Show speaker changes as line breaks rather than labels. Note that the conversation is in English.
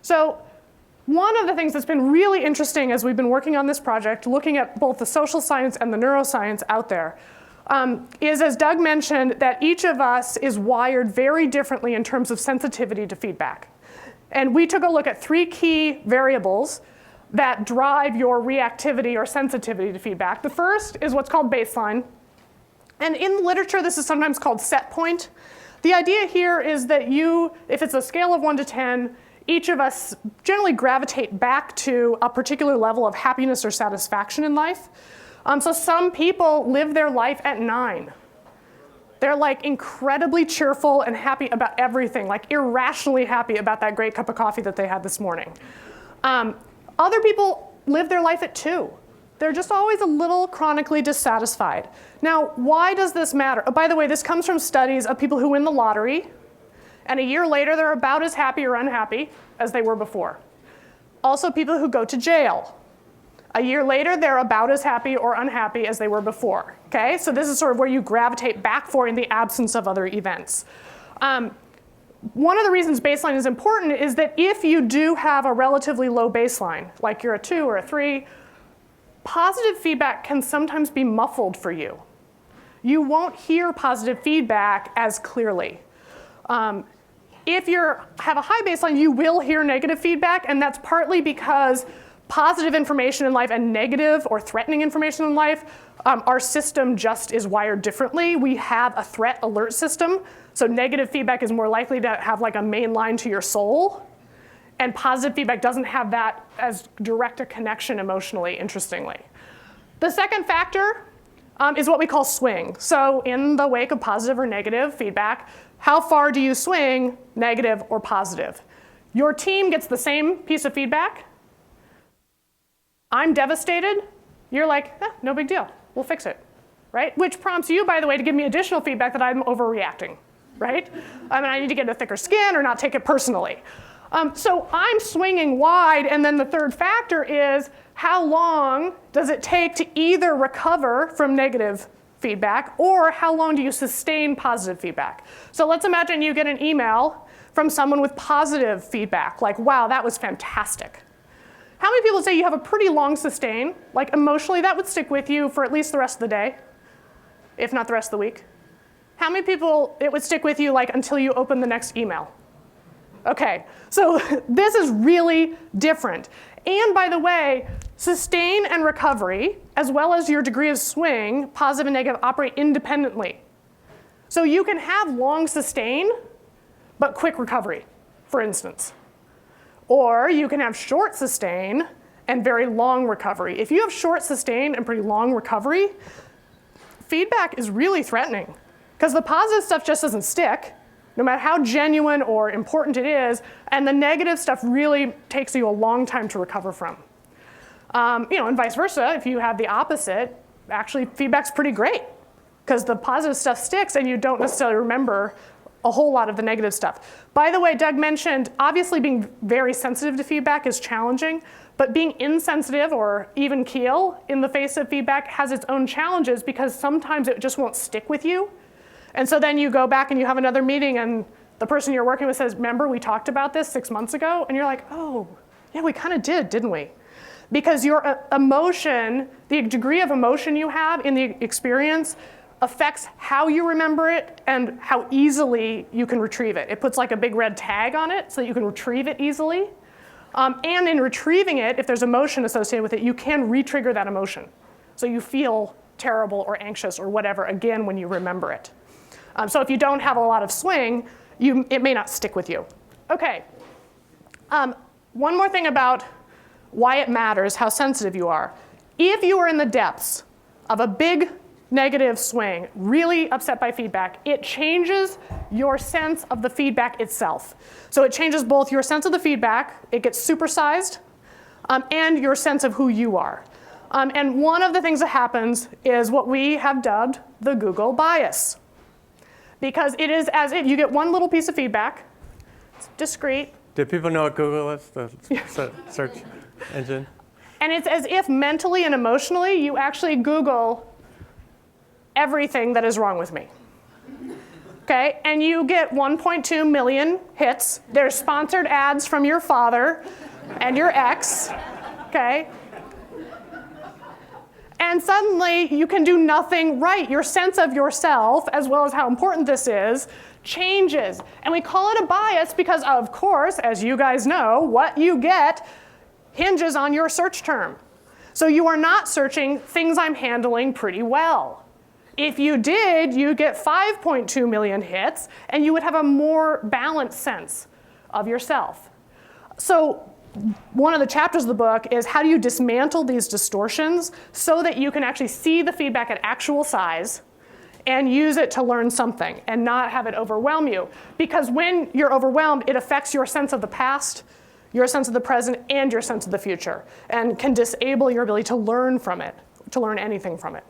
So one of the things that's been really interesting as we've been working on this project, looking at both the social science and the neuroscience out there, is, as Doug mentioned, that each of us is wired very differently in terms of sensitivity to feedback. And we took a look at 3 key variables that drive your reactivity or sensitivity to feedback. The first is what's called baseline. And in the literature, this is sometimes called set point. The idea here is that if it's a scale of 1 to 10, each of us generally gravitate back to a particular level of happiness or satisfaction in life. So some people live their life at 9. They're like incredibly cheerful and happy about everything, like irrationally happy about that great cup of coffee that they had this morning. Other people live their life at 2. They're just always a little chronically dissatisfied. Now, why does this matter? Oh, by the way, this comes from studies of people who win the lottery, and a year later they're about as happy or unhappy as they were before. Also, people who go to jail. A year later, they're about as happy or unhappy as they were before. Okay? So this is sort of where you gravitate back for in the absence of other events. One of the reasons baseline is important is that if you do have a relatively low baseline, like you're a 2 or a 3, positive feedback can sometimes be muffled for you. You won't hear positive feedback as clearly. If you have a high baseline, you will hear negative feedback, and that's partly because positive information in life and negative or threatening information in life, our system just is wired differently. We have a threat alert system, so negative feedback is more likely to have like a main line to your soul, and positive feedback doesn't have that as direct a connection emotionally, interestingly. The second factor is what we call swing. So in the wake of positive or negative feedback, how far do you swing, negative or positive? Your team gets the same piece of feedback. I'm devastated. You're like, no big deal. We'll fix it, right? Which prompts you, by the way, to give me additional feedback that I'm overreacting, right? I mean, I need to get a thicker skin or not take it personally. So I'm swinging wide, and then the third factor is how long does it take to either recover from negative feedback or how long do you sustain positive feedback? So let's imagine you get an email from someone with positive feedback, like, wow, that was fantastic. How many people say you have a pretty long sustain? Like emotionally, that would stick with you for at least the rest of the day, if not the rest of the week? How many people it would stick with you like until you open the next email? Okay, so this is really different. And by the way, sustain and recovery, as well as your degree of swing, positive and negative, operate independently. So you can have long sustain, but quick recovery, for instance. Or you can have short sustain and very long recovery. If you have short sustain and pretty long recovery, feedback is really threatening because the positive stuff just doesn't stick, no matter how genuine or important it is, and the negative stuff really takes you a long time to recover from. And vice versa, if you have the opposite, actually feedback's pretty great because the positive stuff sticks and you don't necessarily remember a whole lot of the negative stuff. By the way, Doug mentioned, obviously being very sensitive to feedback is challenging, but being insensitive or even keel in the face of feedback has its own challenges because sometimes it just won't stick with you. And so then you go back and you have another meeting and the person you're working with says, remember we talked about this 6 months ago? And you're like, oh, yeah, we kind of did, didn't we? Because your emotion, the degree of emotion you have in the experience affects how you remember it and how easily you can retrieve it. It puts like a big red tag on it so that you can retrieve it easily. And in retrieving it, if there's emotion associated with it, you can re-trigger that emotion. So you feel terrible or anxious or whatever again when you remember it. So if you don't have a lot of swing, it may not stick with you. Okay. One more thing about why it matters, how sensitive you are. If you are in the depths of a big negative swing, really upset by feedback, it changes your sense of the feedback itself. So it changes both your sense of the feedback, it gets supersized, and your sense of who you are. And one of the things that happens is what we have dubbed the Google bias. Because it is as if you get one little piece of feedback, it's discrete.
Do people know what Google is, the search engine?
And it's as if mentally and emotionally you actually Google everything that is wrong with me. okay? And you get 1.2 million hits. There's sponsored ads from your father and your ex, okay? And suddenly you can do nothing right. Your sense of yourself, as well as how important this is, changes. And we call it a bias because, of course, as you guys know, what you get hinges on your search term. So you are not searching things I'm handling pretty well. If you did, you'd get 5.2 million hits, and you would have a more balanced sense of yourself. So one of the chapters of the book is how do you dismantle these distortions so that you can actually see the feedback at actual size and use it to learn something and not have it overwhelm you. Because when you're overwhelmed, it affects your sense of the past, your sense of the present, and your sense of the future, and can disable your ability to learn from it, to learn anything from it.